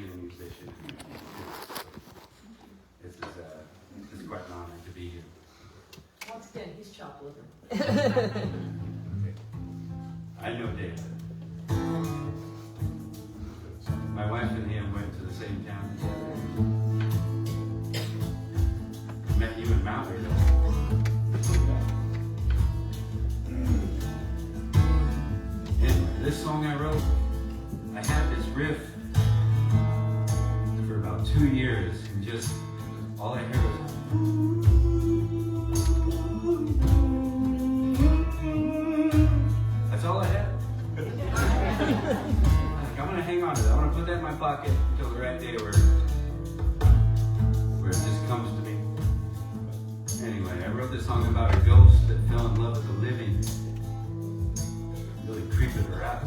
being a musician. This is quite an honor to be here. Once again, he's chopped liver. Okay. I know David. My wife and him went to the same town together. Met you in Mount Ridge. Anyway, this song I wrote, I had this riff for about 2 years, and just all I heard was that's all I had. I'm gonna hang on to that. I'm gonna put that in my pocket until the right day where it just comes to me. Anyway, I wrote this song about a ghost that fell in love with the living, really creeping her out.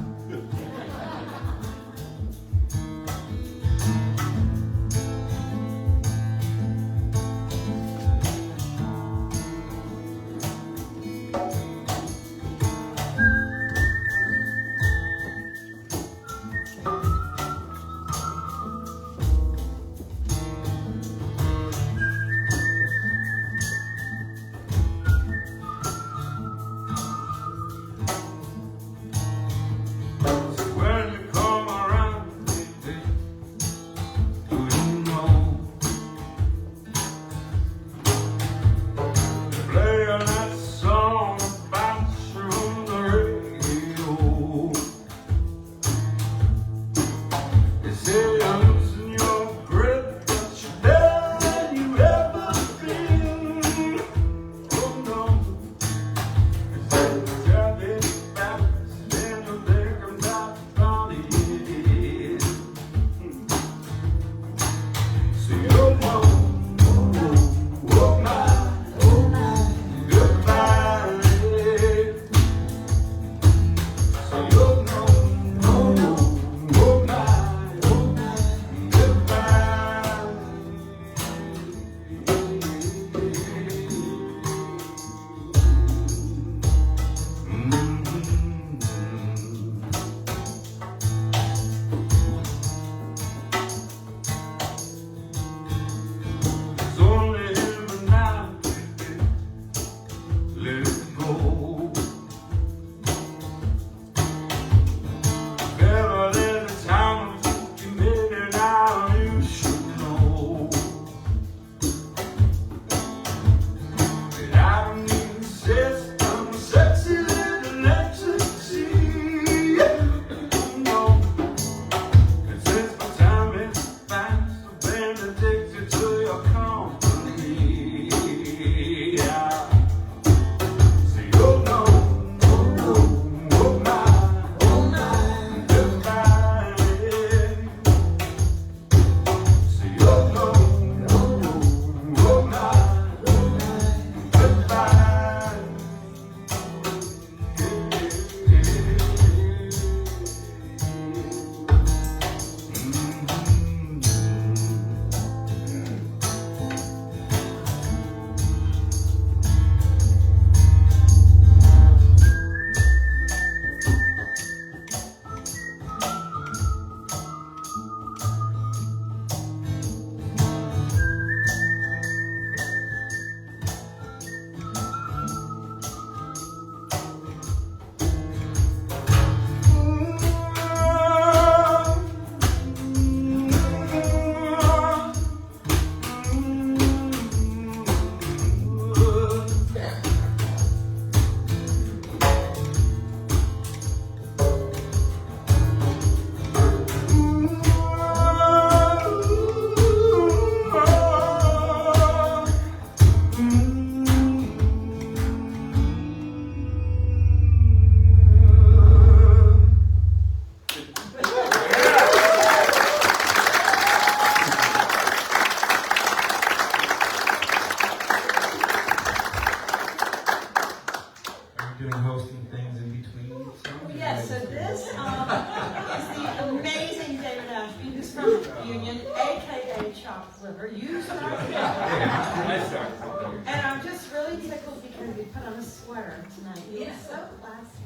And I'm just really tickled because you put on a sweater tonight. You're so classy.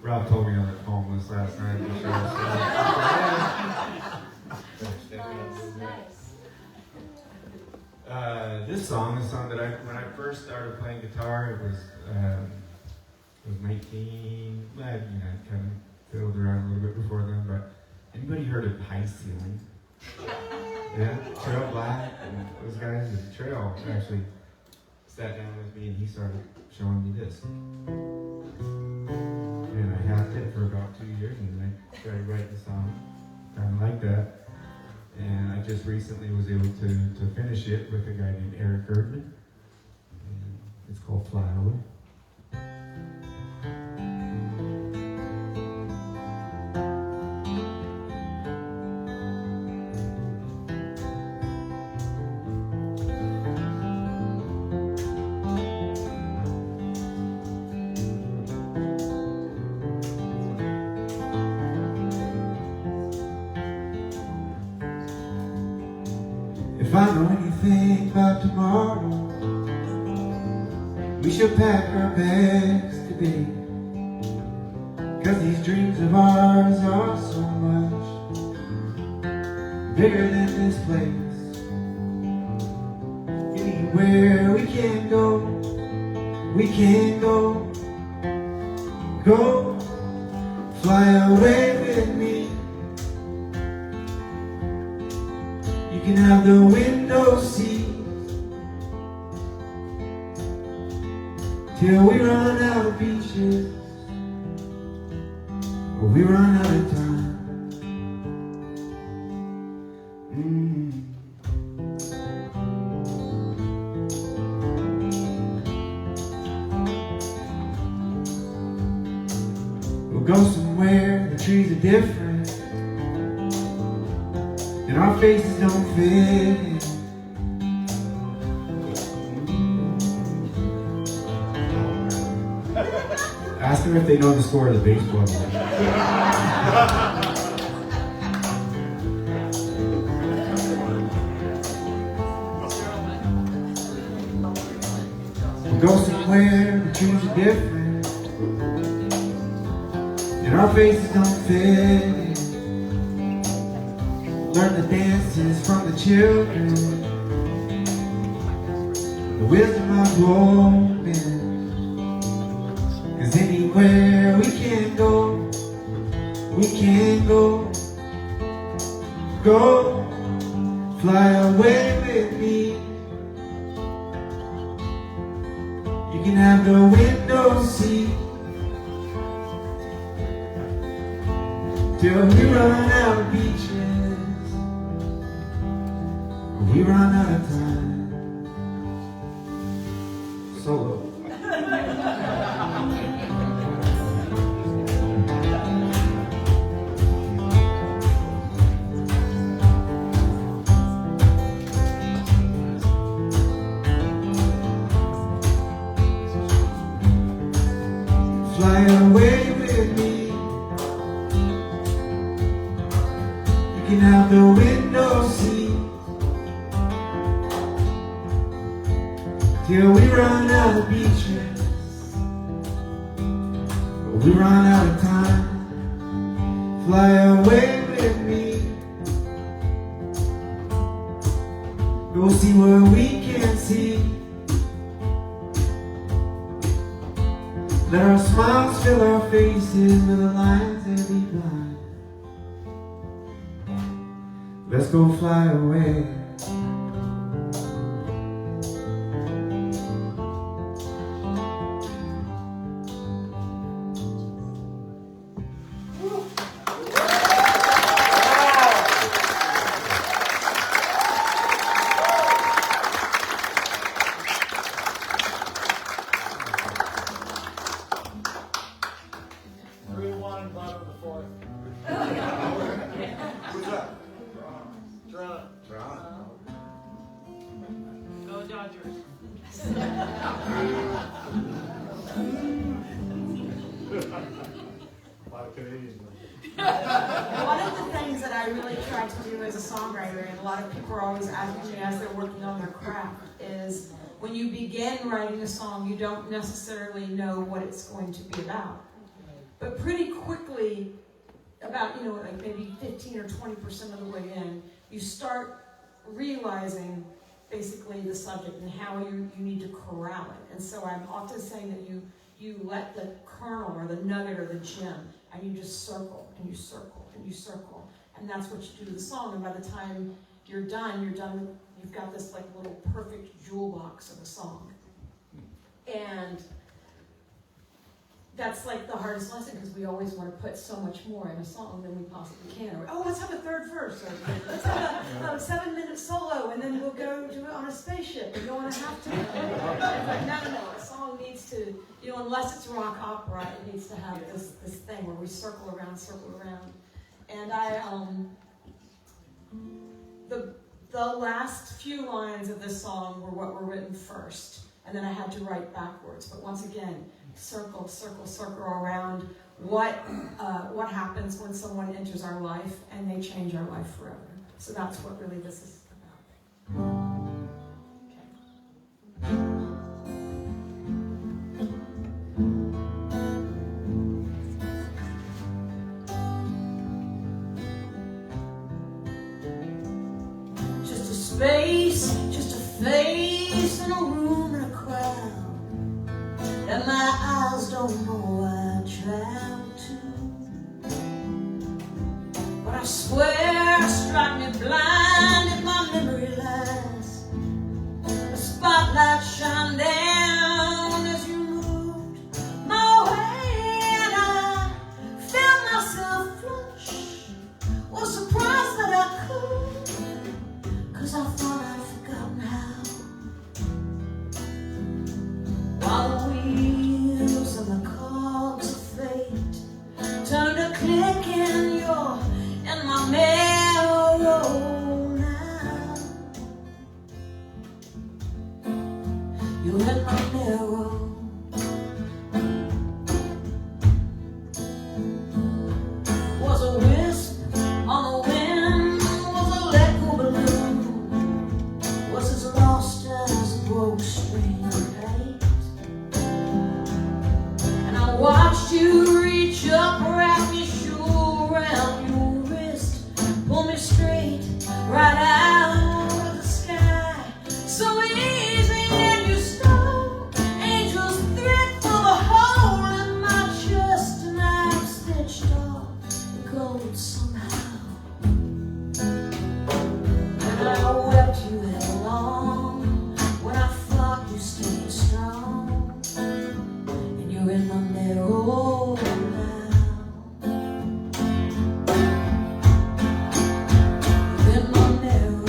Rob told me I was homeless last night. song that when I first started playing guitar, it was 19. Well, I kind of fiddled around a little bit before then. But anybody heard of High Ceiling? Yeah, Trail Black and those guys. Trail actually sat down with me and he started showing me this. And I had it for about 2 years, and then I started writing the song kind of like that. And I just recently was able to finish it with a guy named Eric Erdman. And it's called Fly Away. If I know anything about tomorrow, we should pack our bags today. 'Cause these dreams of ours are so much bigger than this place. Anywhere we can go, go, fly away with me. You can have the window seat till we run out of beaches, or we run out of time. We'll go somewhere the trees are different and our faces don't fit in. Ask them if they know the score of the baseball game. We'll go somewhere the trees are different and our faces don't fit in. Learn the dances from the children, the wisdom of women. 'Cause anywhere we can go, go, fly away with me. You can have the window seat till we run out of beaches, we run out of time. Solo. Fly away with me. You can have the window seat till we run out of beaches, we run out of time. Fly away with me. Go see what we can't see. Let our smiles fill our faces with the lines that we blind. Let's go fly away. Go Dodgers. One of the things that I really try to do as a songwriter, and a lot of people are always asking me as they're working on their craft, is when you begin writing a song, you don't necessarily know what it's going to be about. But pretty quickly, about, like maybe 15 or 20% of the way in, you start realizing basically the subject and how you need to corral it. And so I'm often saying that you let the kernel or the nugget or the gem, and you just circle and you circle and you circle. And that's what you do to the song. And by the time you're done with, you've got this like little perfect jewel box of a song. And that's like the hardest lesson, because we always want to put so much more in a song than we possibly can. Or, oh, let's have a third verse. Or, let's have a 7-minute solo, and then we'll go do it on a spaceship and go on a half-time. It's like, no. A song needs to, unless it's rock opera, it needs to have this thing where we circle around. And the last few lines of this song were what were written first, and then I had to write backwards. But once again, circle around what happens when someone enters our life and they change our life forever. So that's what really this is about. Just a face in a room and a crowd, and my eyes don't know where I travel to. But I swear, strike me blind if my memory lies. The spotlight shine down as you moved my way, and I felt myself flush. Was surprised that I could, 'cause I thought I'd forgotten how. While the wheels and the cogs of fate turn to click in my marrow now. You're in my marrow. Was a wisp on the wind, was a let-go balloon, was as lost as a broke string of hate. And I watched you reach up, wrap your shoe around your wrist, pull me straight right out of the sky. So easy, and you stole angel's thread for the hole in my chest, and I've stitched off the gold somehow. And I wept you headlong when I thought you stayed strong, and you're in my marrow now. You're in my marrow.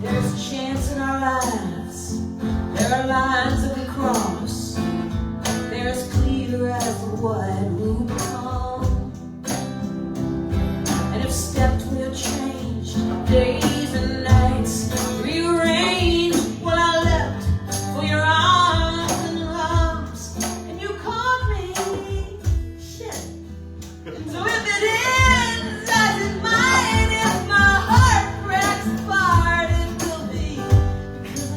There's a chance in our lives. There are lines that we cross. They're as clear as the white Rubicon. And if stepped, we'll change. Days and nights rearranged. Well, I leapt for your arms and arms, and you called me. Shit. So if it ends as it might, if my heart cracks apart, it will be because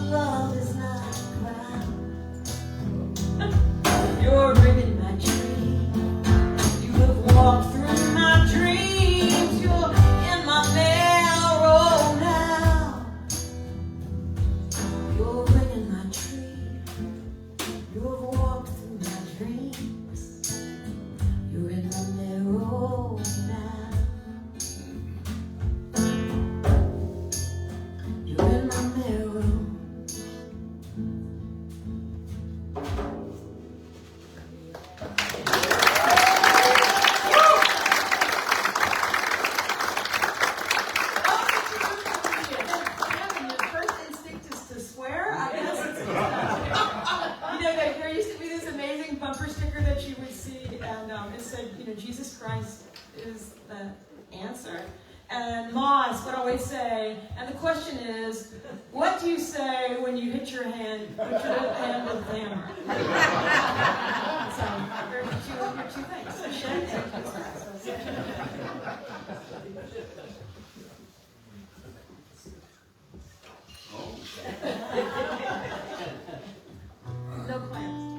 and Moss would always say, and the question is, what do you say when you hit your hand with the hammer? So, there's your two things. Shit and no plans.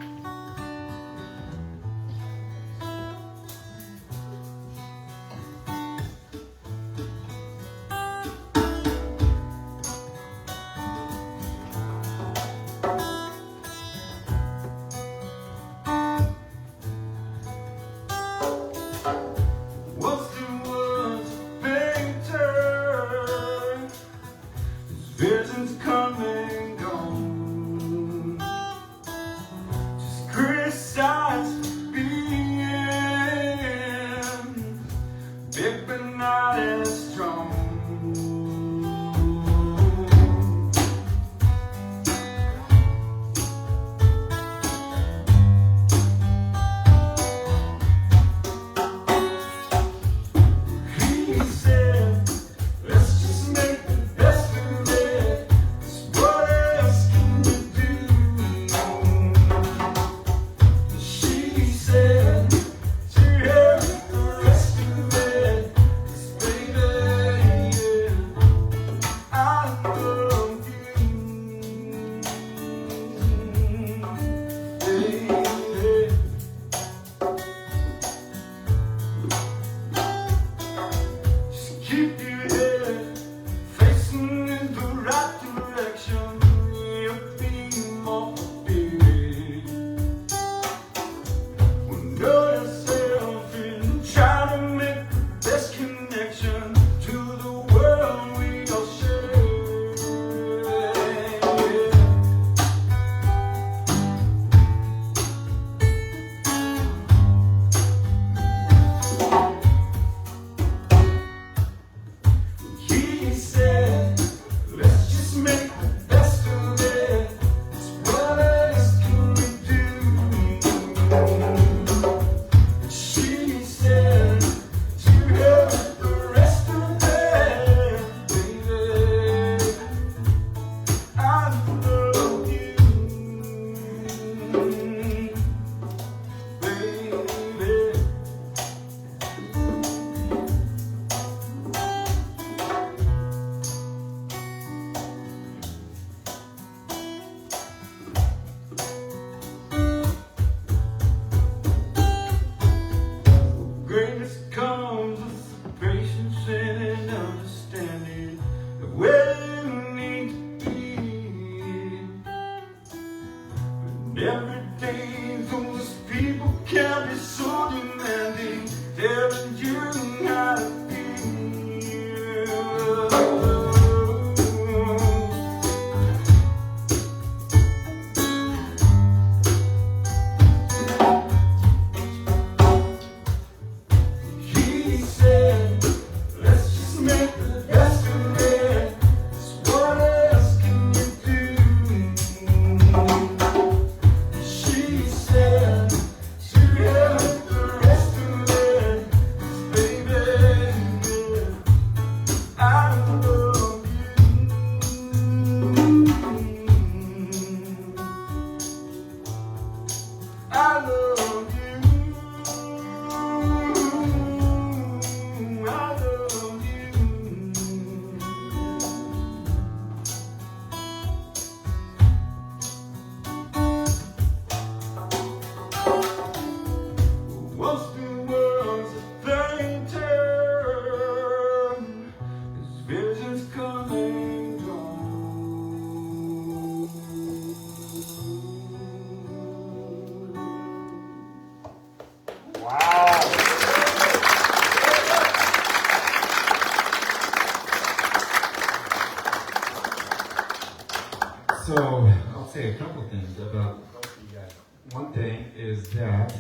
So, I'll say a couple things about both of you guys. One thing is that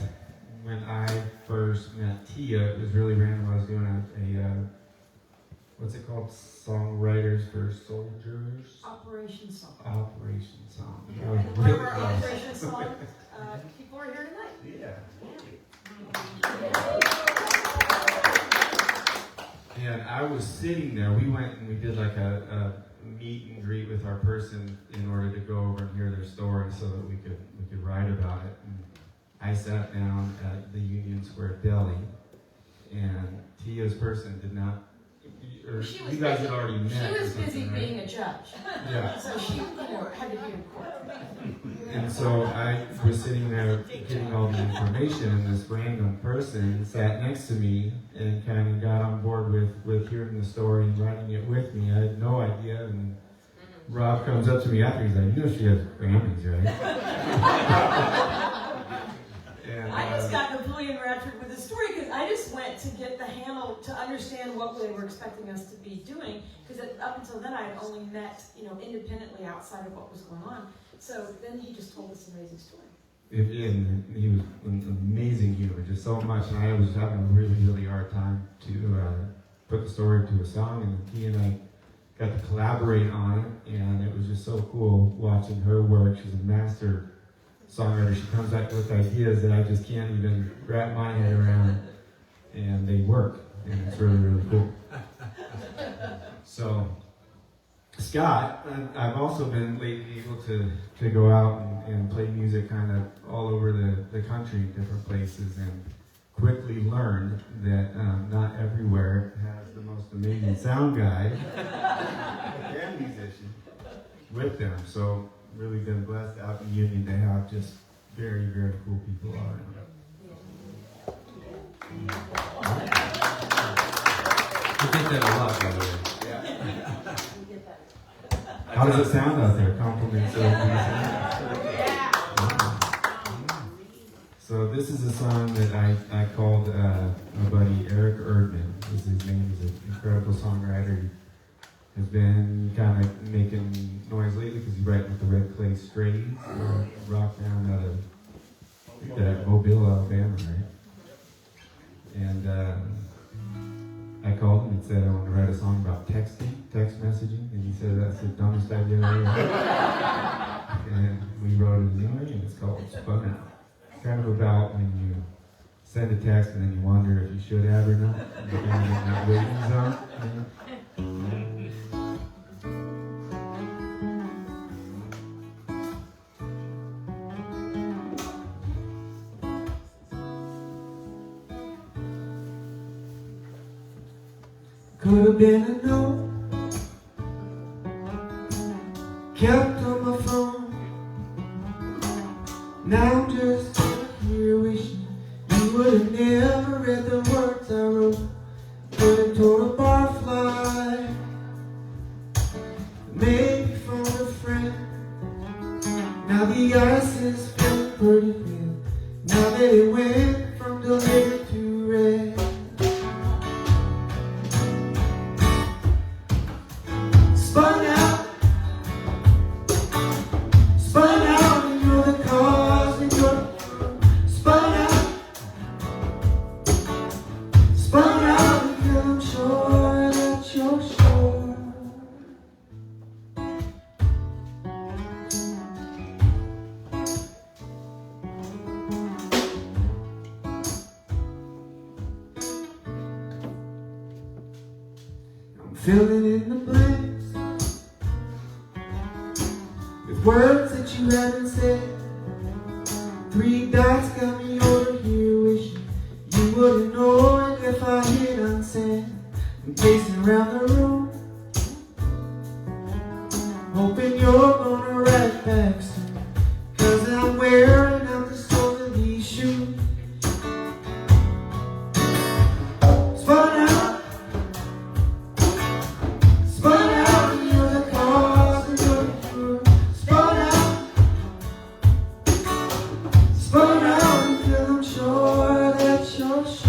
when I first met Tia, it was really random. I was doing a what's it called? Songwriters for Soldiers? Operation Song. Operation Song. One of our Operation Song people are here tonight. Yeah. And I was sitting there. We went and we did like a meet and greet with our person in order to go over and hear their story so that we could write about it. And I sat down at the Union Square Deli, and Tia's person did not. Or you guys had already met. She was busy right? being a judge. Yeah. So she, had to be in court. And so I was sitting there getting all the information, and this random person sat next to me and kind of got on board with hearing the story and writing it with me. I had no idea, and Rob comes up to me after, he's like, she has Grammys, right? I just got completely enraptured with the story because I just went to get the handle to understand what they were expecting us to be doing, because up until then I had only met, independently outside of what was going on. So then he just told this amazing story. And he was an amazing human, just so much, and I was having a really, really hard time to put the story to a song, and he and I got to collaborate on it, and it was just so cool watching her work. She's a master songwriter. She comes back with ideas that I just can't even wrap my head around, and they work, and it's really, really cool. So, Scott, I've also been lately able to go out and play music kind of all over the country in different places, and quickly learned that not everywhere has the most amazing sound guy and musician with them. So really been blessed out in Union to have just very, very cool people all around. You get that a lot, by the way. How does it sound out there? Compliments of So this is a song that I called my buddy Eric Erdman. Is his name. He's an incredible songwriter. He has been kind of making noise lately because he's writing with the Red Clay Strays, rock band out of Mobile, Alabama, right? And I called him and said I want to write a song about text messaging, and he said that's the dumbest idea I've ever heard. And we wrote it anyway, and it's called Spun Out. It's kind of about when you send a text and then you wonder if you should have or not. You're kind of in that waiting zone. Could have been a note kept on my phone. Now I'm just here wishing you would have never read the words I wrote. Could have told a barfly, maybe phoned a friend. Now the ice is feeling pretty thin. Now that it went from delivered to red. Spun out, and you're the cause, and you're spun out, because I'm sure that you're sure. I'm filling in the blanks with words that you haven't said. 3 dots got me over here wishing you wouldn't know it if I hit unsend. I'm pacing around the room, hoping you're gonna write back soon, 'cause I'm wearing out the soles of these shoes. Spun out, and you're the cause, and you're the cure. Spun out, until I'm sure that you're sure.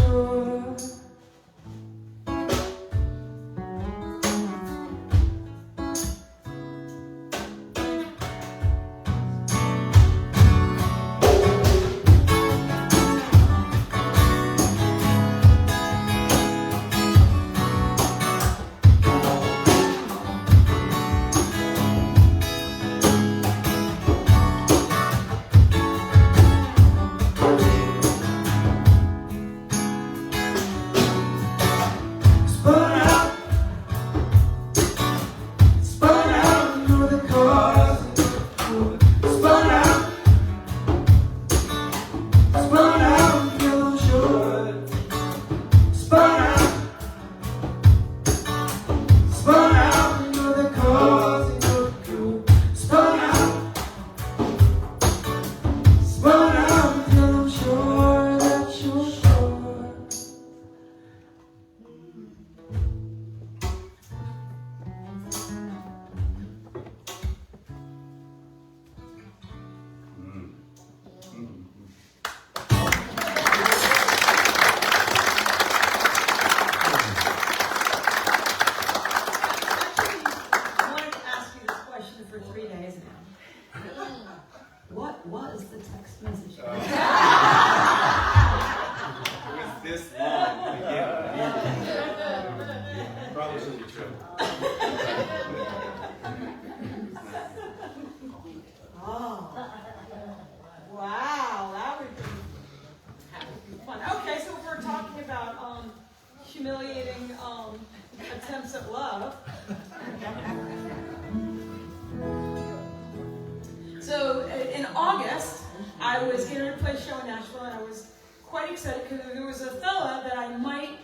I was getting ready to play a show in Nashville, and I was quite excited because there was a fella that I might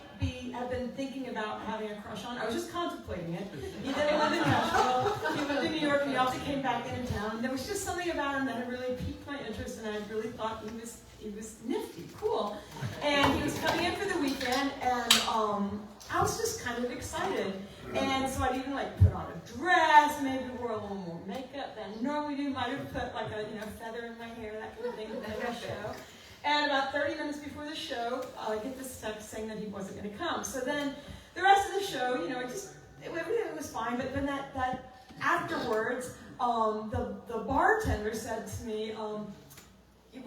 have been thinking about having a crush on. I was just contemplating it. He didn't live in Nashville. He lived in New York, and he also came back into town. And there was just something about him that had really piqued my interest, and I really thought he was nifty, cool. And he was coming in for the weekend, and I was just kind of excited. And so I'd even like put on a dress, maybe wore a little more makeup than I normally do. Might have put like a feather in my hair, that kind of thing for the show. And about 30 minutes before the show, I get this text saying that he wasn't going to come. So then the rest of the show, everything was fine. But then that afterwards, the bartender said to me,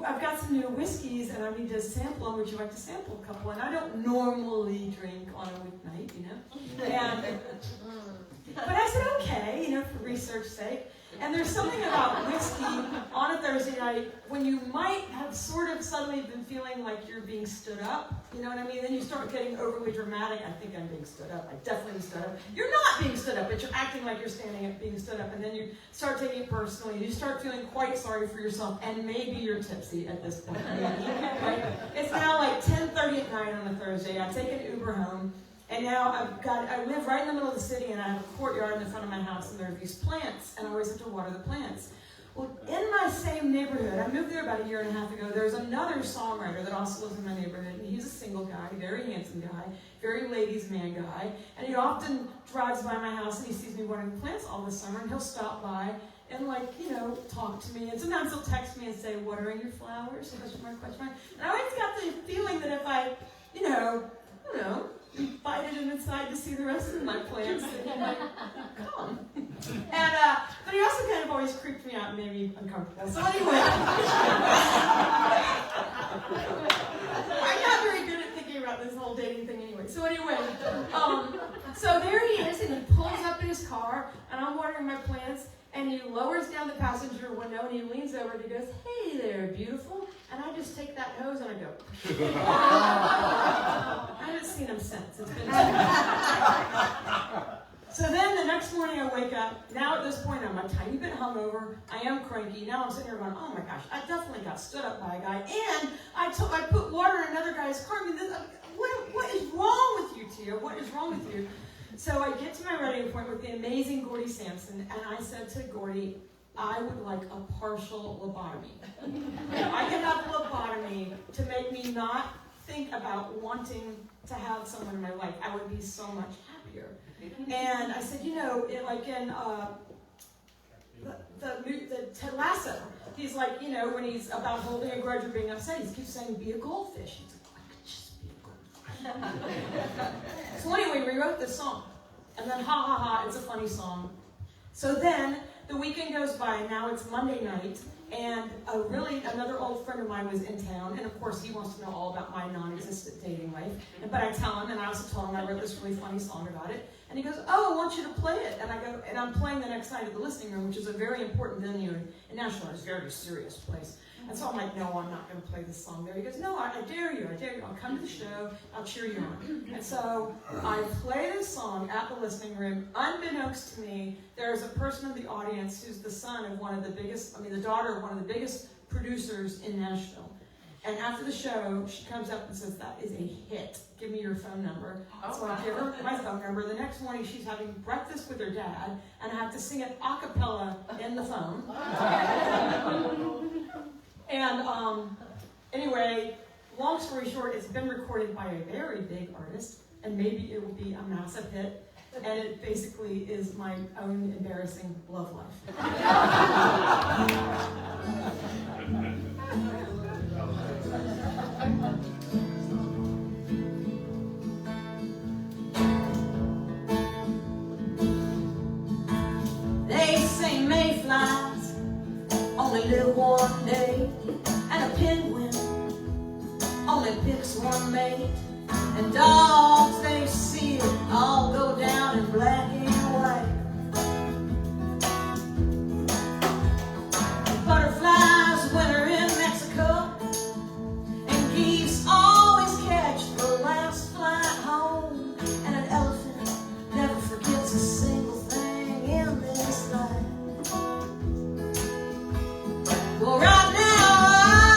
I've got some new whiskeys and I need to sample them. Would you like to sample a couple? And I don't normally drink on a weeknight, And, but I said, okay, for research's sake. And there's something about whiskey on a Thursday night when you might have sort of suddenly been feeling like you're being stood up. You know what I mean? Then you start getting overly dramatic. I think I'm being stood up. I definitely am stood up. You're not being stood up, but you're acting like you're standing up, being stood up. And then you start taking it personally. You start feeling quite sorry for yourself. And maybe you're tipsy at this point. Right? It's now like 10:30 at night on a Thursday. I take an Uber home. And now I live right in the middle of the city, and I have a courtyard in the front of my house, and there are these plants, and I always have to water the plants. Well, in my same neighborhood, I moved there about a year and a half ago, there's another songwriter that also lives in my neighborhood, and he's a single guy, very handsome guy, very ladies' man guy, and he often drives by my house, and he sees me watering the plants all the summer, and he'll stop by and talk to me, and sometimes he'll text me and say, watering your flowers, question mark. And I always got the feeling that if I, invited him inside to see the rest of my plants, and he might come. But he also kind of always creeped me out and made me uncomfortable. So anyway, I'm not very good at thinking about this whole dating thing anyway. So anyway, so there he is, and he pulls up in his car, and I'm watering my plants, and he lowers down the passenger window, and he leans over and he goes, hey there, beautiful. And I just take that hose and I go. I haven't seen him since. It's been So then the next morning I wake up. Now at this point I'm a tiny bit hungover. I am cranky. Now I'm sitting here going, oh my gosh, I definitely got stood up by a guy. And I put water in another guy's car. I mean, what is wrong with you, Tia? What is wrong with you? So I get to my writing appointment with the amazing Gordy Sampson, and I said to Gordy, I would like a partial lobotomy. I could have a lobotomy to make me not think about wanting to have someone in my life. I would be so much happier. And I said, in the Ted Lasso, he's like, when he's about holding a grudge or being upset, he keeps saying, be a goldfish. He's like, I could just be a goldfish. So anyway, we wrote this song. And then, it's a funny song. So then, the weekend goes by, and now it's Monday night, and another old friend of mine was in town, and of course he wants to know all about my non-existent dating life. But I tell him, and I also tell him I wrote this really funny song about it. And he goes, oh, I want you to play it. And I go, and I'm playing the next night at the Listening Room, which is a very important venue in Nashville. It's a very serious place. And so I'm like, no, I'm not going to play this song there. He goes, no, I dare you. I'll come to the show. I'll cheer you on. And so I play this song at the Listening Room. Unbeknownst to me, there's a person in the audience who's the son of the daughter of one of the biggest producers in Nashville. And after the show, she comes up and says, that is a hit. Give me your phone number. So I give her my phone number. The next morning, she's having breakfast with her dad, and I have to sing it a cappella in the phone. And anyway, long story short, it's been recorded by a very big artist, and maybe it will be a massive hit. And it basically is my own embarrassing love life. They say mayflies only live one day, and a penguin only picks one mate, and dogs, they see it all go down in black and white. And butterflies winter in Mexico, and geese always catch the last flight home, and an elephant never forgets a single thing in this life. Well, right now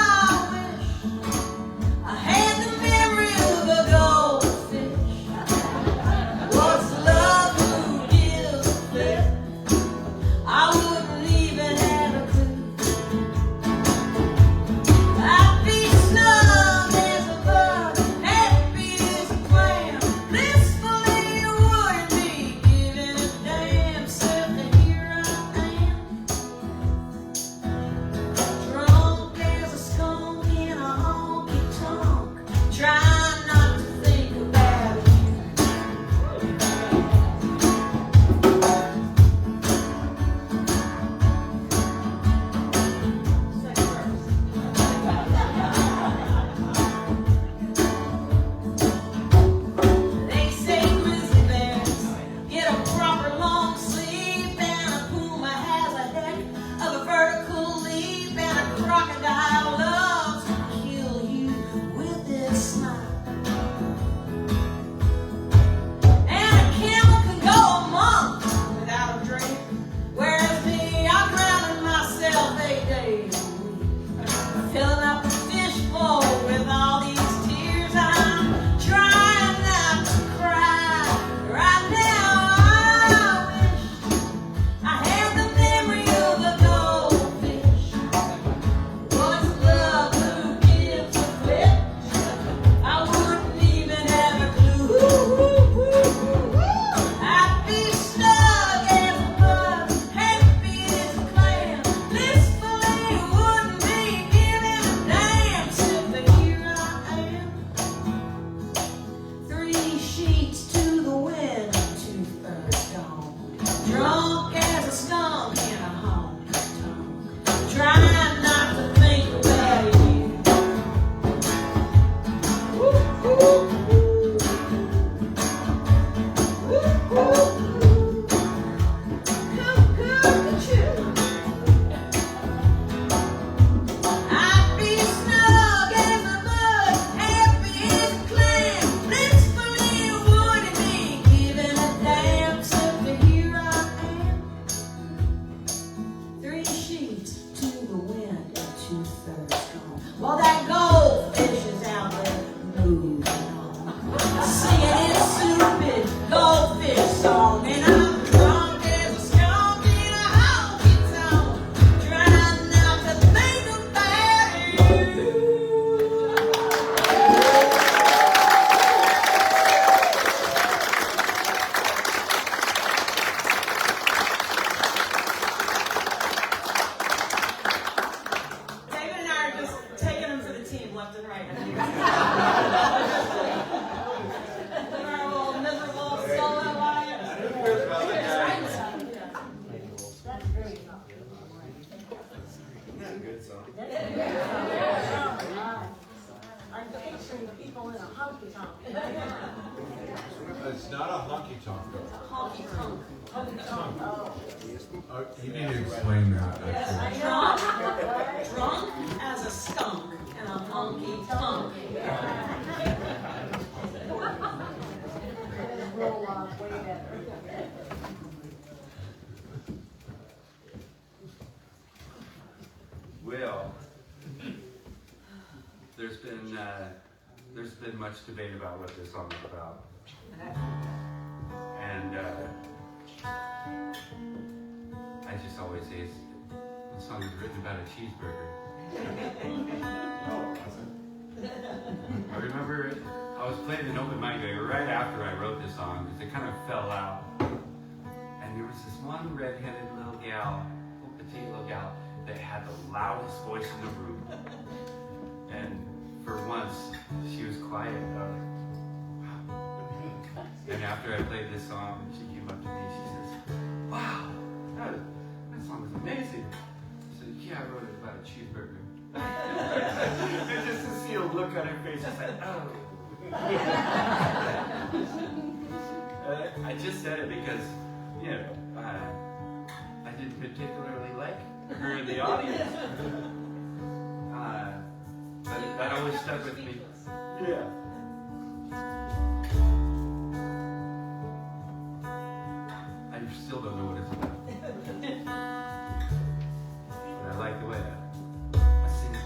good song. I'm picturing people in a honky tonk. It's not a honky tonk though. Honky tonk. Honky tonk. Oh. You need to explain that. Yes, Actually. Drunk as a skunk and a honky tonk. Roll off way better. Well, there's been much debate about what this song is about, and I just always say the song is written about a cheeseburger. I remember I was playing an open mic right after I wrote this song because it kind of fell out, and there was this one red-headed little gal, little petite little gal, that had the loudest voice in the room. And for once, she was quiet about it. Wow. And after I played this song, she came up to me and she says, wow, that song was amazing. I said, yeah, I wrote it about a cheeseburger. And just to see a look on her face, it's like, oh. I just said it because, you know, I didn't particularly like her in the audience. But that always stuck with me. Yeah. I still don't know what it's about. But I like the way I sing it.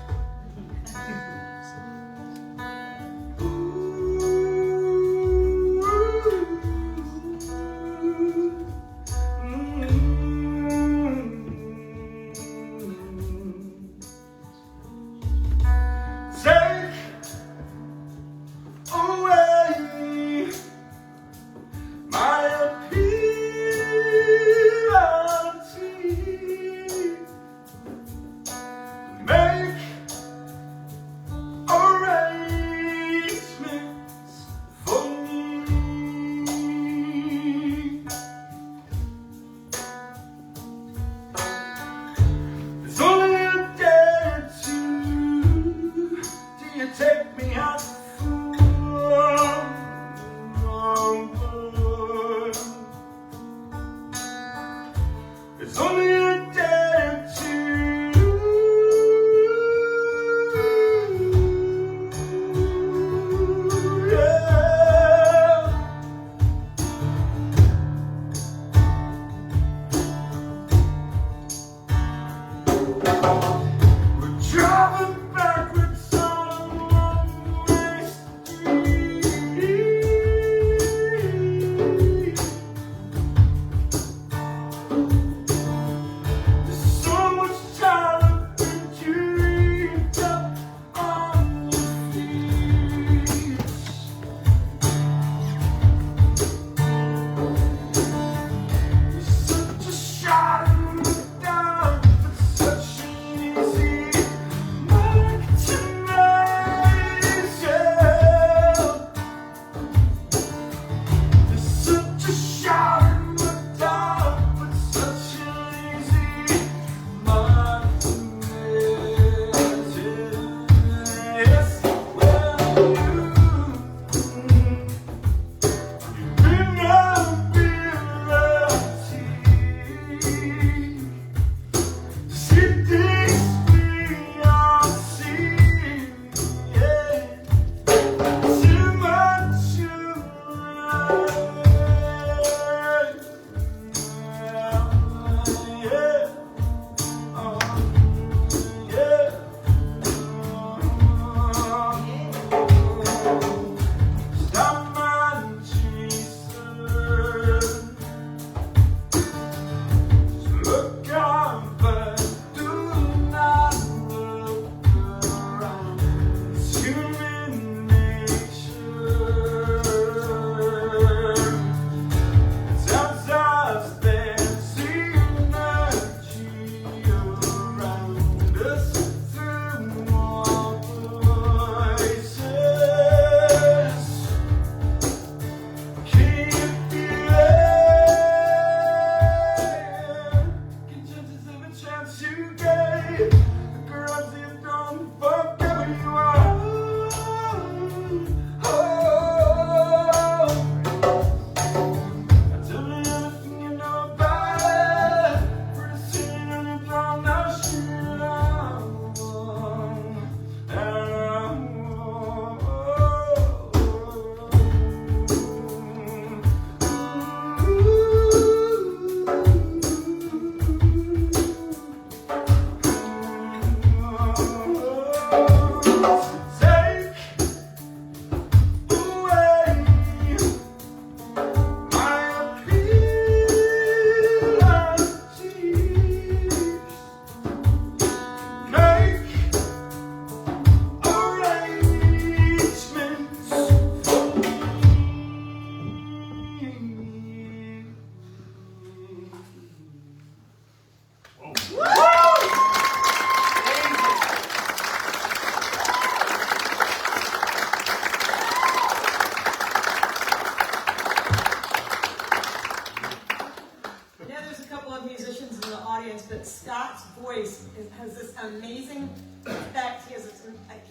audience, but Scott's voice has this amazing effect.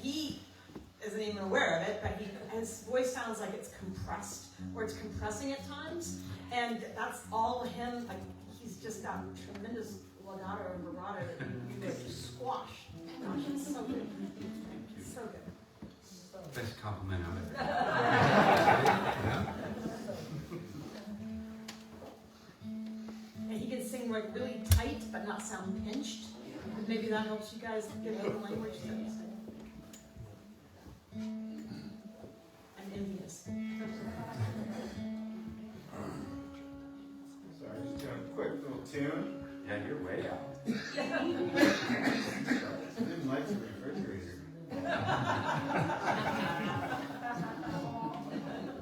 He isn't even aware of it, but his voice sounds like it's compressed, or it's compressing at times, and that's all him. Like, he's just got tremendous legato and vibrato that you would squash. Gosh, it's so good. So good. Best compliment I've ever. And he can sing like really tight, but not sound pinched. And maybe that helps you guys get a little language to say. I'm envious. Sorry, just doing a quick little tune. Yeah, you're way out. I didn't like the refrigerator.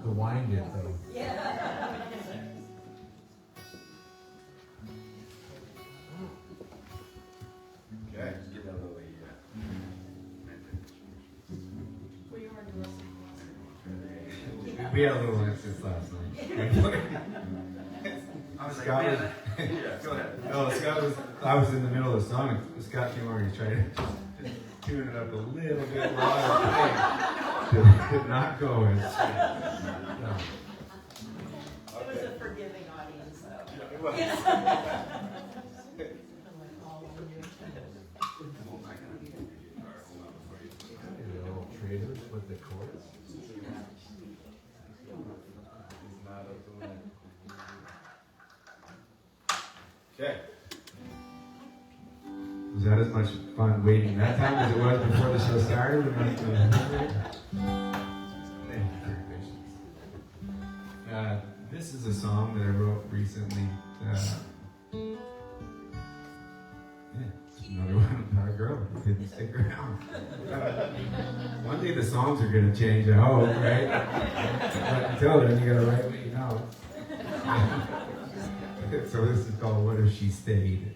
The wine did though. Yeah. Okay. Give that a little Well, you heard the rest of We had a little instance last night. I was like, Scott man, was- yeah, go ahead. I was in the middle of the song, and Scott came over and he tried to just tune it up a little bit louder. Did not go as no. It was a forgiving audience, though. It was. The old traders with the chords. Okay. Was that as much fun waiting that time as it was before the show started? Thank you for your patience. This is a song that I wrote recently. Yeah, it's another one about a girl who didn't stick around. One day the songs are going to change, I hope, right? But until then, you got to write what you know. So this is called What If She Stayed?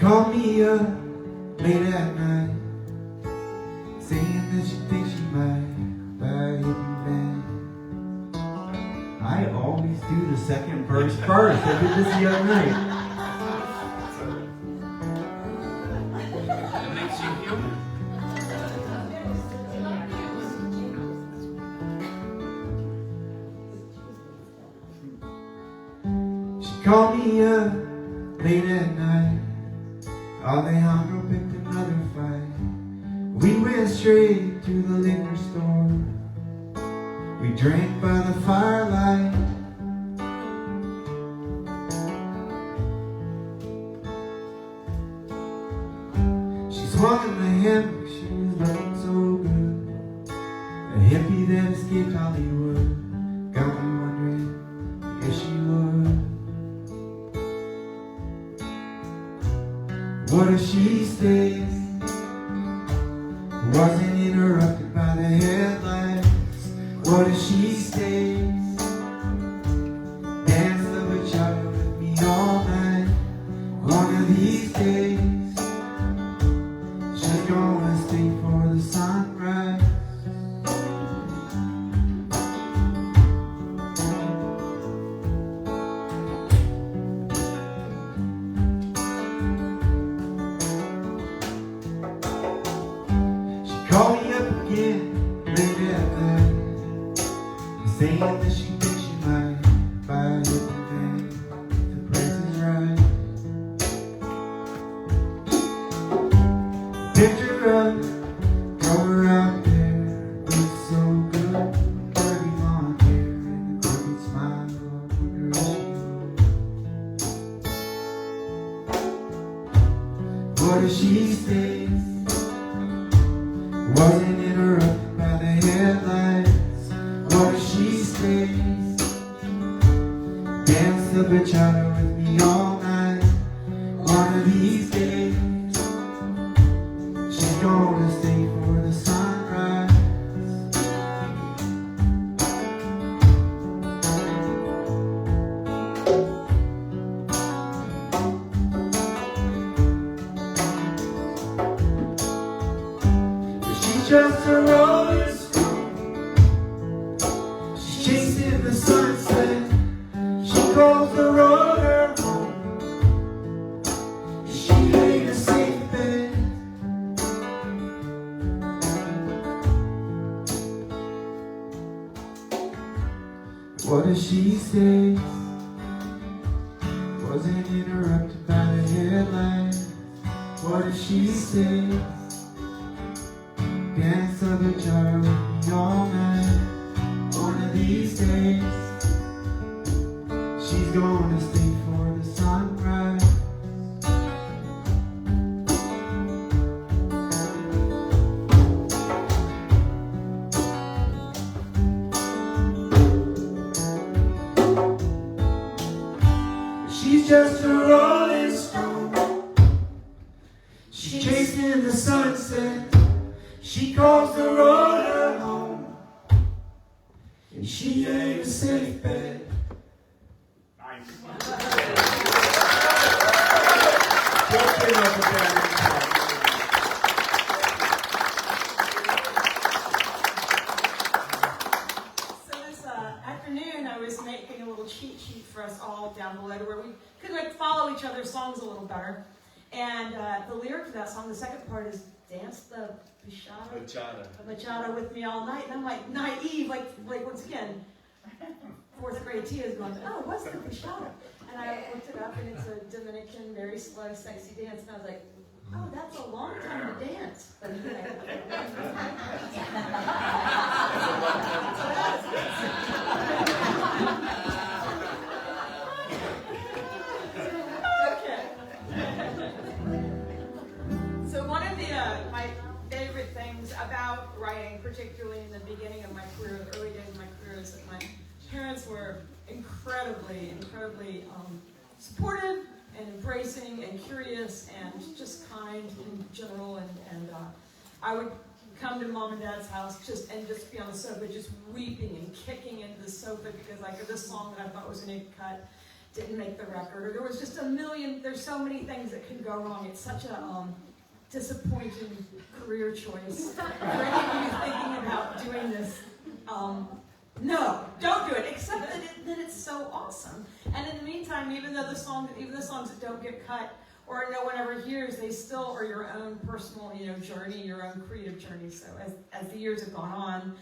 Called me up late at night, saying that she thinks she might buy a hippie bag. I always do the second verse first. I did this the other night. It makes you human. She called me up late at night. Alejandro picked another fight. We went straight to the liquor store. We drank by the firelight. She swung in the hammock, she was looking so good. A hippie that escaped Hollywood. Got me wondering if she would. What if she stays? Wasn't interrupted by the headlights. What if she stays? Dance the bachata with me all night. One of these days, she's gonna stay for the sunrise. Call me up again late at night, saying that she thinks she might buy a little thing. The price is right. Picked her up, drove her out there. Looked so good, dirty blonde hair and the crooked smile. Wonder if she would. What if she stays? Wasn't interrupted by the headlights. What if she stays? Dance the bachata with me all night. One of these days, gonna stay for the sunrise. She's just a rolling stone. She's chasing the sunset. She calls the road her home. She ain't a safe bet. What does she say? Wasn't interrupted by the headlines. What does she say? Dance of a jar with me all night. One of these days, she's gonna stay for the sunrise. She's just a rolling stone. She's chasing the sunset. She calls the road her home. And she ain't a safe bet. Nice. So this afternoon, I was making a little cheat sheet for us all down below where we could like follow each other's songs a little better. And the lyric to that song, the second part is dance the bachata with me all night. And I'm like naive, like once again, fourth grade Tia is going, oh, what's the bachata? And I looked it up and it's a Dominican, very slow, sexy dance. And I was like, oh, that's a long time to dance. But okay. So one of my favorite things about writing, particularly in the beginning of my career, the early days of my career, is that my parents were incredibly supportive and embracing and curious and just kind in general. And I would come to mom and dad's house just be on the sofa, just weeping and kicking into the sofa because like this song that I thought was going to cut didn't make the record, or there was just there's so many things that can go wrong. It's such a disappointing career choice. For any of you thinking about doing this, no, don't do it, except that it's so awesome. And in the meantime, even the songs that don't get cut or no one ever hears, they still are your own personal, journey, your own creative journey. So as the years have gone on,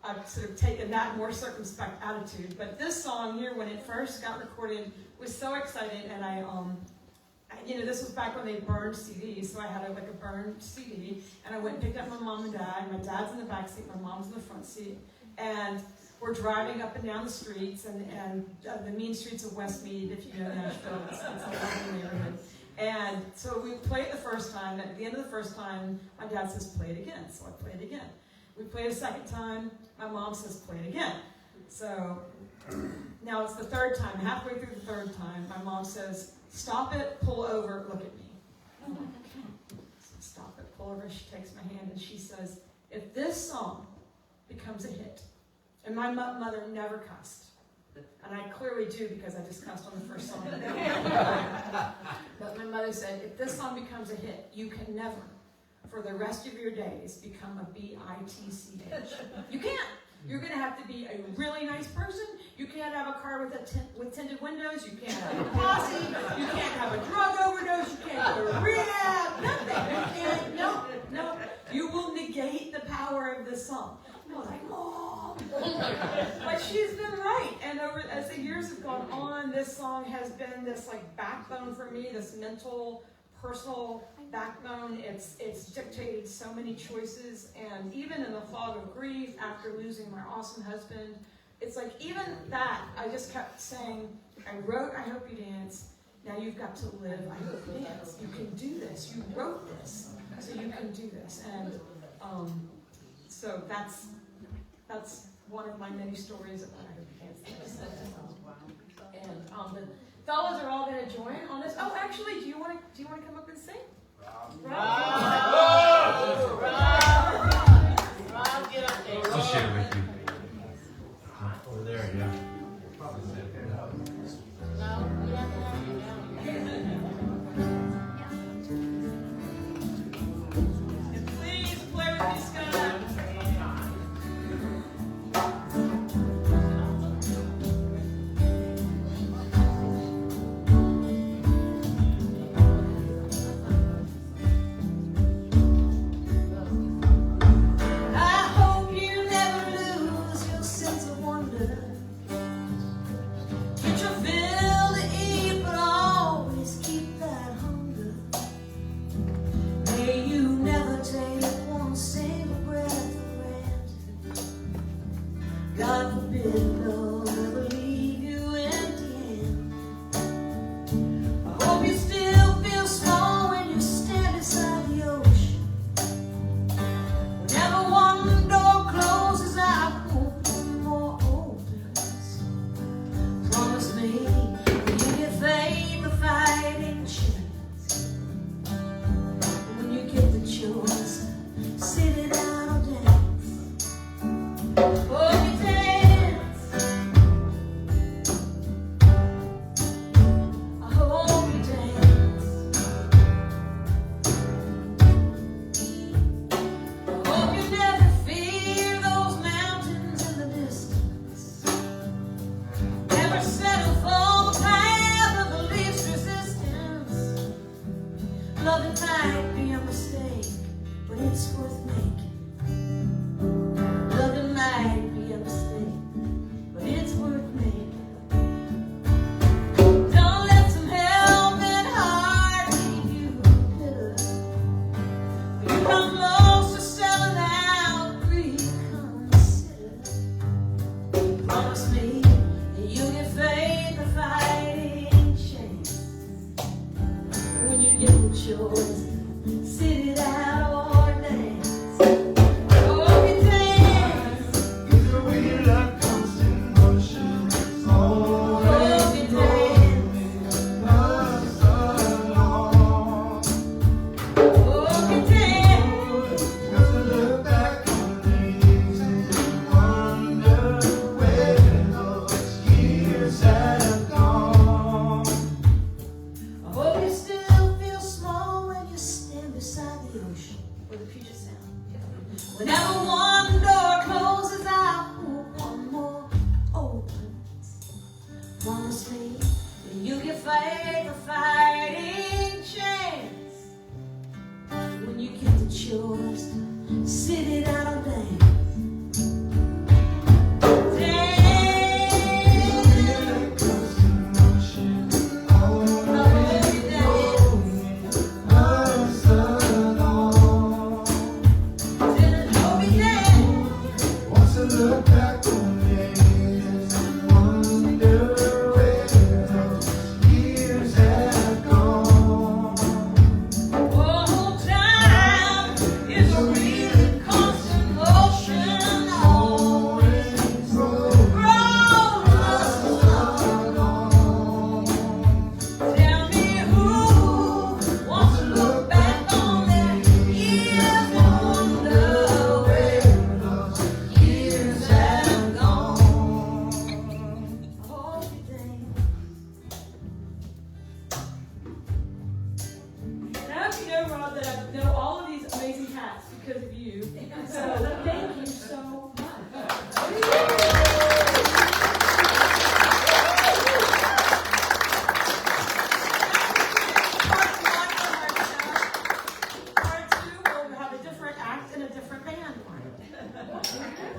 I've sort of taken that more circumspect attitude. But this song here, when it first got recorded, was so exciting, and I this was back when they burned CDs, so I had a burned CD, and I went and picked up my mom and dad. My dad's in the back seat, my mom's in the front seat, and we're driving up and down the streets, and the mean streets of Westmead, if you know Nashville, it's a lovely neighborhood. And so we played the first time, and at the end of the first time, my dad says, play it again, so I played it again. We played a second time, my mom says, play it again. So now it's the third time, halfway through the third time, my mom says, stop it, pull over, look at me. I'm like, okay. So stop it, pull over, she takes my hand and she says, if this song becomes a hit, and my mother never cussed, and I clearly do because I just cussed on the first song. But my mother said, if this song becomes a hit, you can never, for the rest of your days, become a B-I-T-C-H. You can't. You're going to have to be a really nice person. You can't have a car with tinted windows. You can't have a posse. You can't have a drug overdose. You can't go to rehab. Nothing. You can't. No. You will negate the power of this song. I was like, Mom. But she's been right. And as the years have gone on, this song has been this backbone for me, this mental, personal backbone. It's dictated so many choices, and even in the fog of grief after losing my awesome husband, it's like even that, I just kept saying, I wrote I Hope You Dance, now you've got to live I Hope You Dance. You can do this. You wrote this, so you can do this. And so that's one of my many stories about I Hope You Dance. And the fellas are all going to join on this. Oh, actually, do you want to come up and sing? Right.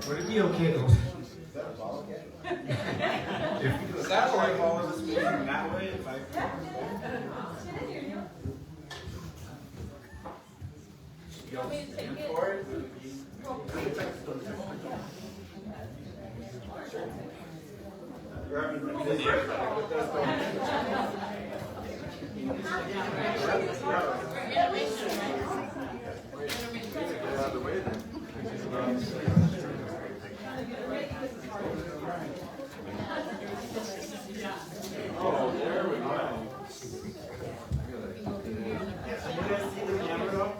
Would it be okay to... Is that like all of us moving that way? If I... You want me to take it? For it? Oh, there we go. You guys see the camera though?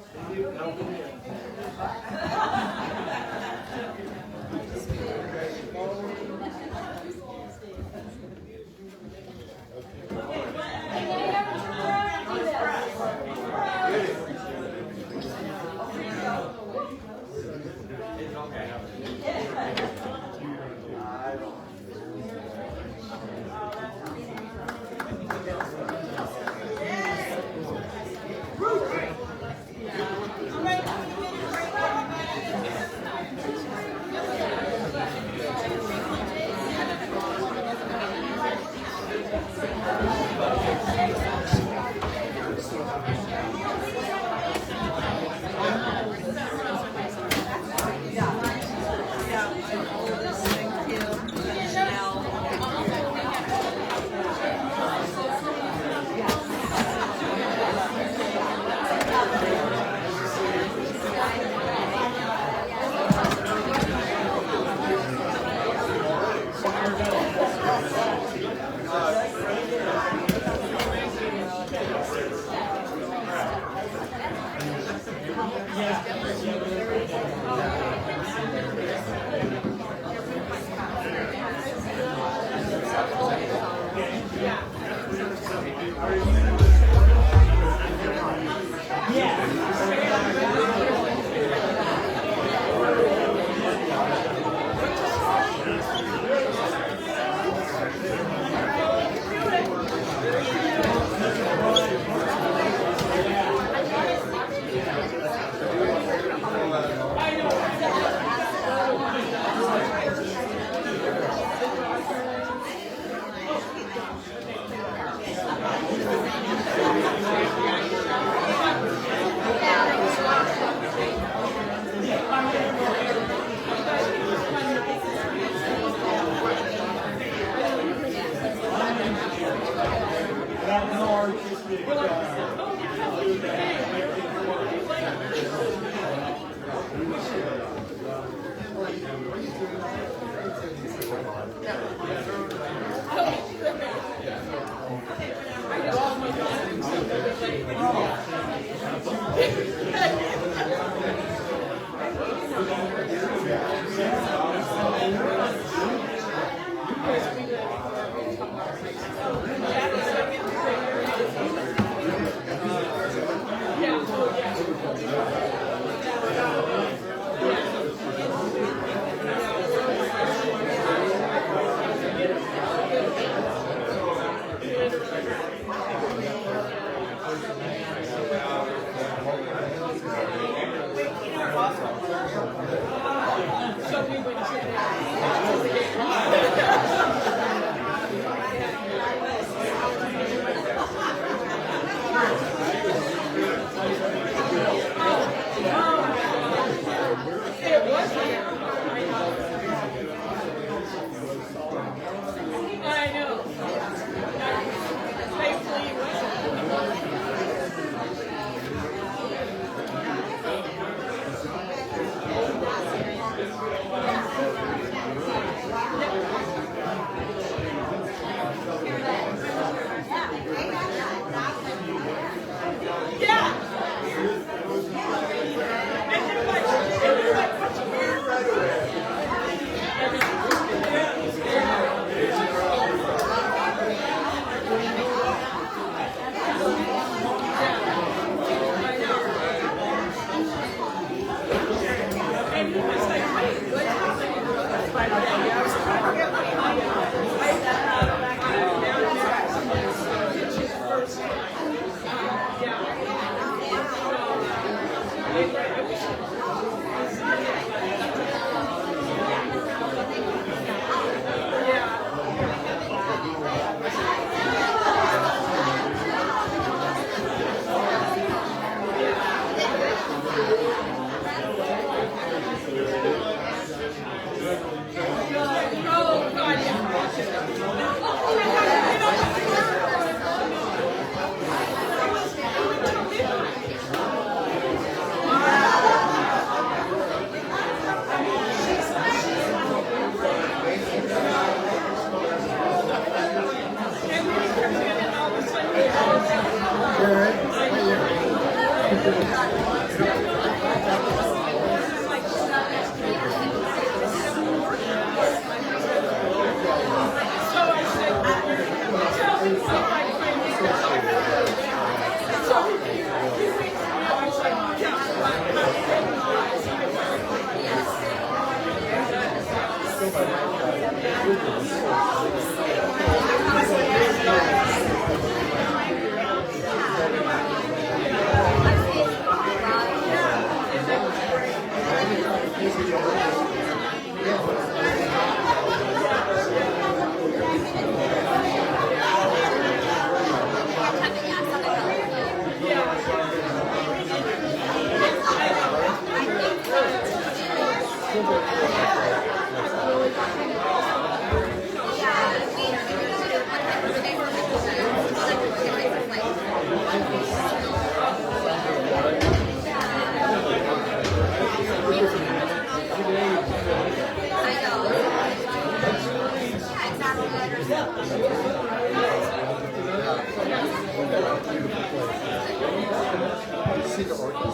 See the orchestra?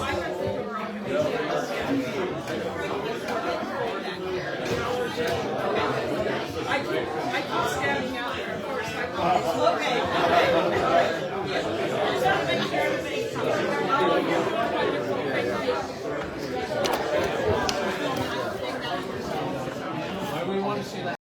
I keep standing out there, of course. Okay.